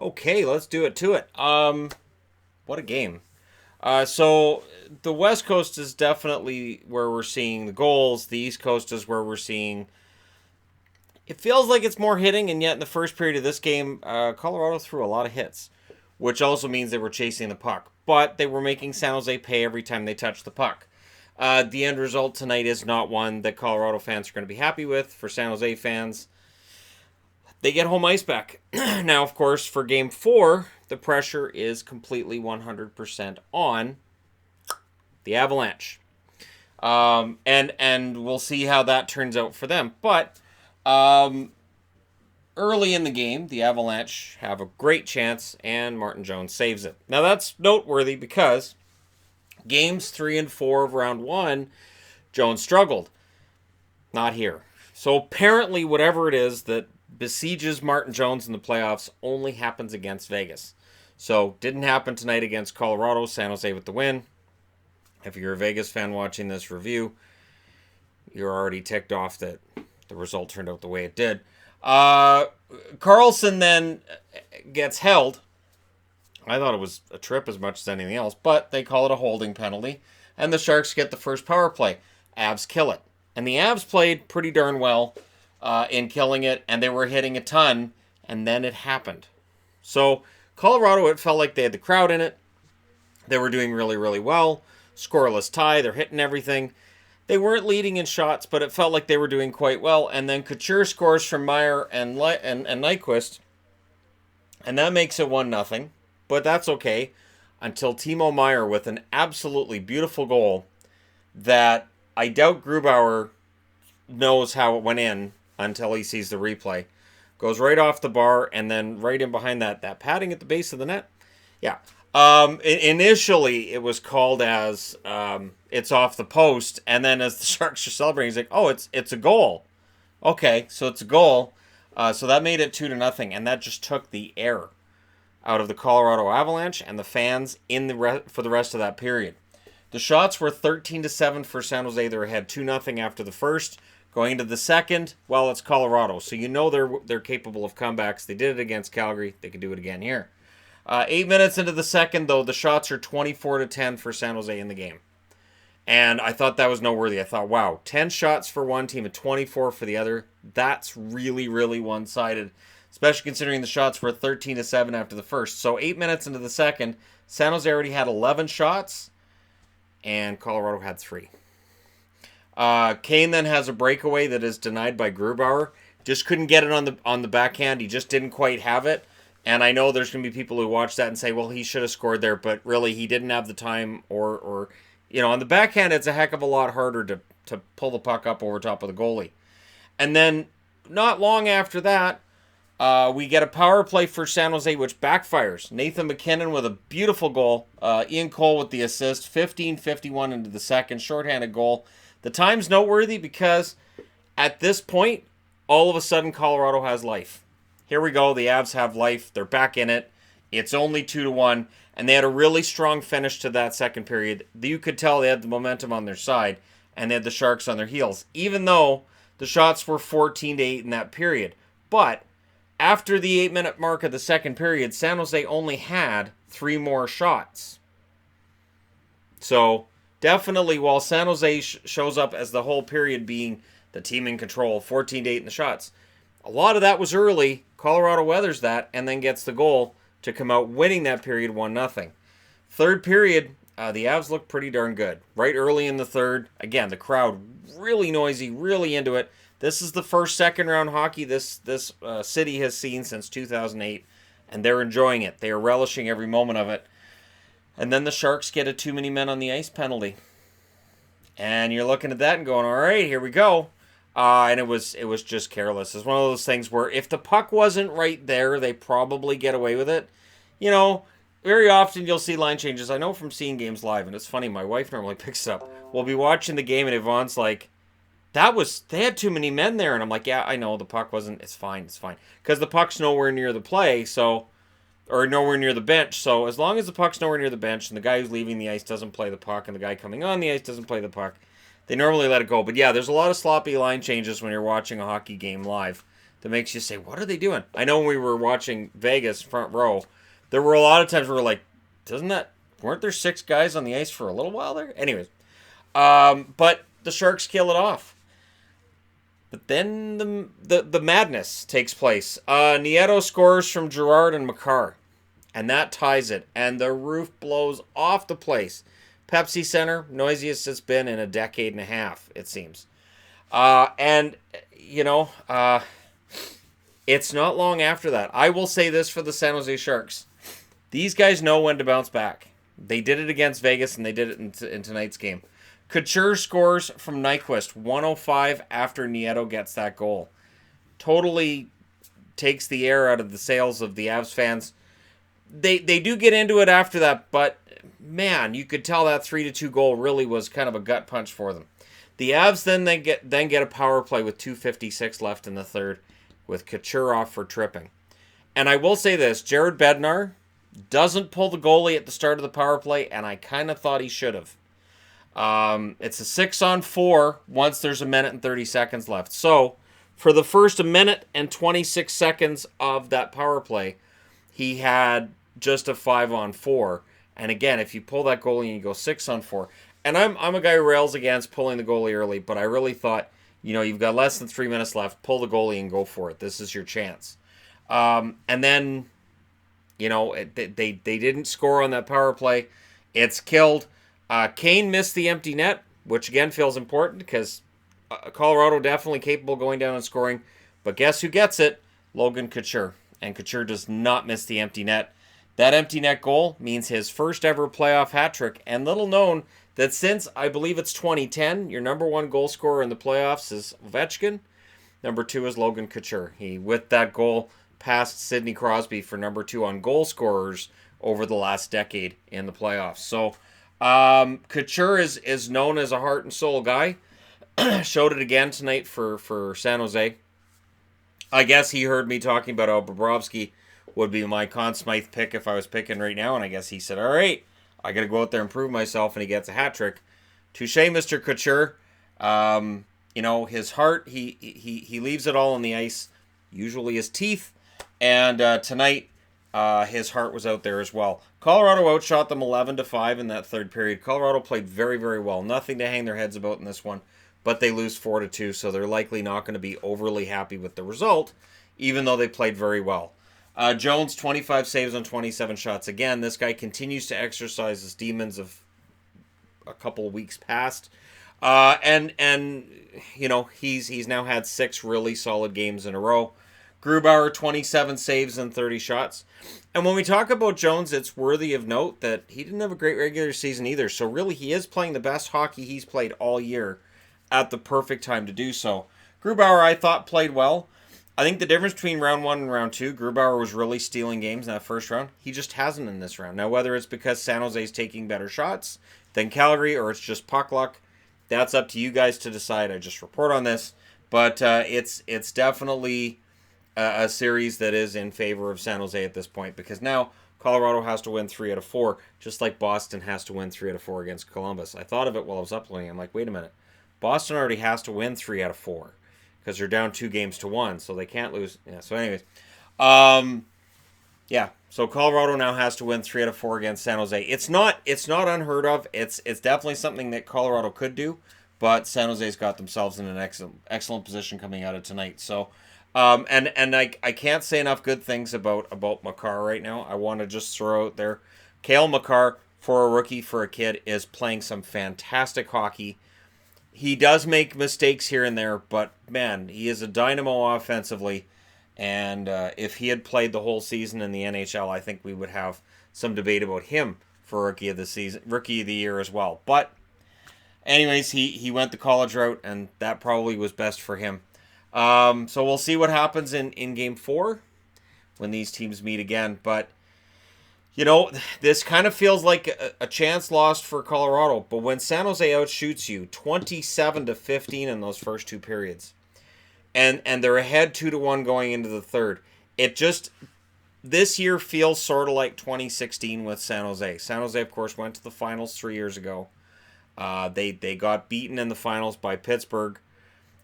Okay, let's do it to it. What a game. So the West Coast is definitely where we're seeing the goals. The East Coast is where we're seeing. It feels like it's more hitting, and yet in the first period of this game, Colorado threw a lot of hits, which also means they were chasing the puck, but they were making San Jose pay every time they touched the puck. The end result tonight is not one that Colorado fans are going to be happy with. For San Jose fans, they get home ice back. Now, of course, for game four, the pressure is completely 100% on the Avalanche. And we'll see how that turns out for them. But early in the game, the Avalanche have a great chance, and Martin Jones saves it. Now, that's noteworthy because games 3 and 4 of round 1, Jones struggled. Not here. So apparently, whatever it is that besieges Martin Jones in the playoffs only happens against Vegas. So didn't happen tonight against Colorado. San Jose with the win. If you're a Vegas fan watching this review, you're already ticked off that the result turned out the way it did. Carlson then gets held. I thought it was a trip as much as anything else, but they call it a holding penalty, and the Sharks get the first power play. Avs kill it. And the Avs played pretty darn well in killing it, and they were hitting a ton, and then it happened. So Colorado, it felt like they had the crowd in it. They were doing really, really well. Scoreless tie, they're hitting everything. They weren't leading in shots, but it felt like they were doing quite well. And then Couture scores from Meyer and Nyquist, and that makes it 1-0. But that's okay until Timo Meyer with an absolutely beautiful goal that I doubt Grubauer knows how it went in until he sees the replay. Goes right off the bar and then right in behind that padding at the base of the net. Yeah. Initially, it was called as it's off the post, and then as the Sharks are celebrating, he's like, "Oh, it's a goal." Okay, so it's a goal. So that made it 2-0, and that just took the air out of the Colorado Avalanche and the fans in for the rest of that period. The shots were 13-7 for San Jose. They were ahead 2-0 after the first. Going into the second, well, it's Colorado, so you know they're capable of comebacks. They did it against Calgary. They can do it again here. 8 minutes into the second, though, the shots are 24-10 for San Jose in the game. And I thought that was noteworthy. I thought, wow, 10 shots for one team and 24 for the other. That's really, really one-sided, especially considering the shots were 13-7 after the first. So 8 minutes into the second, San Jose already had 11 shots, and Colorado had 3. Kane then has a breakaway that is denied by Grubauer. Just couldn't get it on the backhand. He just didn't quite have it. And I know there's going to be people who watch that and say, well, he should have scored there, but really he didn't have the time or on the backhand, it's a heck of a lot harder to pull the puck up over top of the goalie. And then not long after that, we get a power play for San Jose, which backfires. Nathan McKinnon with a beautiful goal. Ian Cole with the assist. 15:51 into the second. Shorthanded goal. The time's noteworthy because at this point, all of a sudden, Colorado has life. Here we go. The Avs have life. They're back in it. It's only 2-1. And they had a really strong finish to that second period. You could tell they had the momentum on their side. And they had the Sharks on their heels. Even though the shots were 14-8 in that period. But after the 8-minute mark of the second period, San Jose only had 3 more shots. So definitely, while San Jose shows up as the whole period being the team in control, 14-8 in the shots, a lot of that was early. Colorado weathers that and then gets the goal to come out winning that period 1-0. Third period, the Avs looked pretty darn good. Right early in the third, again, the crowd really noisy, really into it. This is the first second-round hockey this city has seen since 2008, and they're enjoying it. They are relishing every moment of it. And then the Sharks get a too many men on the ice penalty. And you're looking at that and going, all right, here we go. And it was just careless. It's one of those things where if the puck wasn't right there, they probably get away with it. Very often you'll see line changes. I know from seeing games live, and it's funny, my wife normally picks it up. We'll be watching the game, and Yvonne's like, they had too many men there. And I'm like, yeah, I know, the puck wasn't, it's fine. Because the puck's nowhere near the play, or nowhere near the bench. So as long as the puck's nowhere near the bench, and the guy who's leaving the ice doesn't play the puck, and the guy coming on the ice doesn't play the puck, they normally let it go. But yeah, there's a lot of sloppy line changes when you're watching a hockey game live. that makes you say, what are they doing? I know when we were watching Vegas front row, there were a lot of times where we're like, weren't there 6 guys on the ice for a little while there? Anyways, but the Sharks kill it off. But then the madness takes place. Nieto scores from Girard and Makar, and that ties it. And the roof blows off the place. Pepsi Center, noisiest it's been in a decade and a half, it seems. And, it's not long after that. I will say this for the San Jose Sharks. These guys know when to bounce back. They did it against Vegas, and they did it in tonight's game. Couture scores from Nyquist, 105 after Nieto gets that goal. Totally takes the air out of the sails of the Avs fans. They do get into it after that, but man, you could tell that 3-2 goal really was kind of a gut punch for them. The Avs then get a power play with 2:56 left in the third, with Couture off for tripping. And I will say this, Jared Bednar doesn't pull the goalie at the start of the power play, and I kind of thought he should have. It's a 6-on-4 once there's 1 minute and 30 seconds left. So, for the first 1 minute and 26 seconds of that power play, he had just a 5-on-4. And again, if you pull that goalie and you go 6-on-4, and I'm a guy who rails against pulling the goalie early, but I really thought, you've got less than 3 minutes left, pull the goalie and go for it. This is your chance. And then, they didn't score on that power play. It's killed. Kane missed the empty net, which again feels important because Colorado definitely capable of going down and scoring. But guess who gets it? Logan Couture. And Couture does not miss the empty net. That empty net goal means his first ever playoff hat trick. And little known that since, I believe it's 2010, your number 1 goal scorer in the playoffs is Ovechkin. Number 2 is Logan Couture. He, with that goal, passed Sidney Crosby for number 2 on goal scorers over the last decade in the playoffs. So, Couture is known as a heart and soul guy. Showed it again tonight for San Jose. I guess he heard me talking about how Bobrovsky would be my Conn Smythe pick if I was picking right now, and I guess he said, all right, I got to go out there and prove myself, and he gets a hat trick. Touche, Mr. Couture. His heart, he leaves it all on the ice, usually his teeth, and tonight, his heart was out there as well. Colorado outshot them 11-5 in that third period. Colorado played very, very well. Nothing to hang their heads about in this one, but they lose 4-2, so they're likely not going to be overly happy with the result, even though they played very well. Jones, 25 saves on 27 shots. Again, this guy continues to exercise his demons of a couple of weeks past. And he's now had 6 really solid games in a row. Grubauer, 27 saves and 30 shots. And when we talk about Jones, it's worthy of note that he didn't have a great regular season either. So really, he is playing the best hockey he's played all year at the perfect time to do so. Grubauer, I thought, played well. I think the difference between round 1 and round 2, Grubauer was really stealing games in that first round. He just hasn't in this round. Now, whether it's because San Jose is taking better shots than Calgary or it's just puck luck, that's up to you guys to decide. I just report on this. But it's definitely a series that is in favor of San Jose at this point, because now Colorado has to win 3 out of 4, just like Boston has to win 3 out of 4 against Columbus. I thought of it while I was uploading. I'm like, wait a minute. Boston already has to win 3 out of 4 because they're down 2-1, so they can't lose. Yeah. So, anyways, So Colorado now has to win 3 out of 4 against San Jose. It's not unheard of. It's definitely something that Colorado could do, but San Jose's got themselves in an excellent position coming out of tonight. So, I can't say enough good things about Makar right now. I want to just throw out there, Cale Makar, for a rookie, for a kid, is playing some fantastic hockey. He does make mistakes here and there, but man, he is a dynamo offensively. And if he had played the whole season in the NHL, I think we would have some debate about him for rookie of the year as well. But anyways, he went the college route, and that probably was best for him. So we'll see what happens in Game 4 when these teams meet again. But this kind of feels like a chance lost for Colorado. But when San Jose outshoots you 27-15 in those first 2 periods, and they're ahead 2-1 going into the third, this year feels sort of like 2016 with San Jose. San Jose, of course, went to the finals 3 years ago. They got beaten in the finals by Pittsburgh.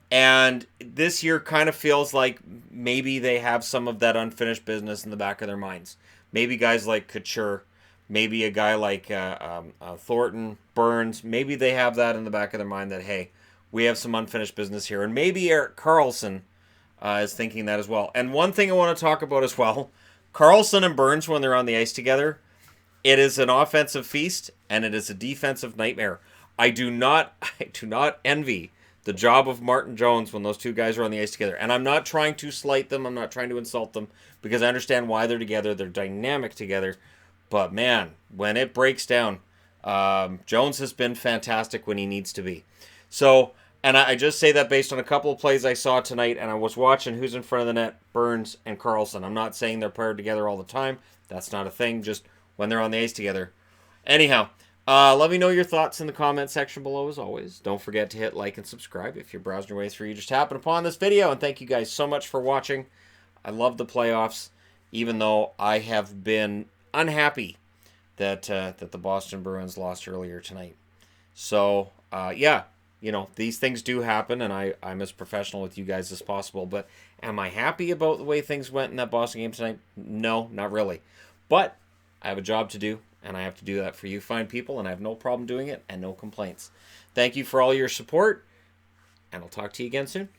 And this year kind of feels like maybe they have some of that unfinished business in the back of their minds. Maybe guys like Couture, maybe a guy like Thornton, Burns, maybe they have that in the back of their mind that, hey, we have some unfinished business here. And maybe Erik Karlsson is thinking that as well. And one thing I want to talk about as well, Karlsson and Burns, when they're on the ice together, it is an offensive feast and it is a defensive nightmare. I do not envy the job of Martin Jones when those two guys are on the ice together. And I'm not trying to slight them. I'm not trying to insult them because I understand why they're together. They're dynamic together. But man, when it breaks down, Jones has been fantastic when he needs to be. So, and I just say that based on a couple of plays I saw tonight, and I was watching who's in front of the net, Burns and Karlsson. I'm not saying they're paired together all the time. That's not a thing. Just when they're on the ice together. Anyhow, let me know your thoughts in the comment section below as always. Don't forget to hit like and subscribe if you're browsing your way through. You just happened upon this video, and thank you guys so much for watching. I love the playoffs, even though I have been unhappy that the Boston Bruins lost earlier tonight. So, yeah, these things do happen, and I'm as professional with you guys as possible. But am I happy about the way things went in that Boston game tonight? No, not really. But I have a job to do, and I have to do that for you fine people, and I have no problem doing it and no complaints. Thank you for all your support, and I'll talk to you again soon.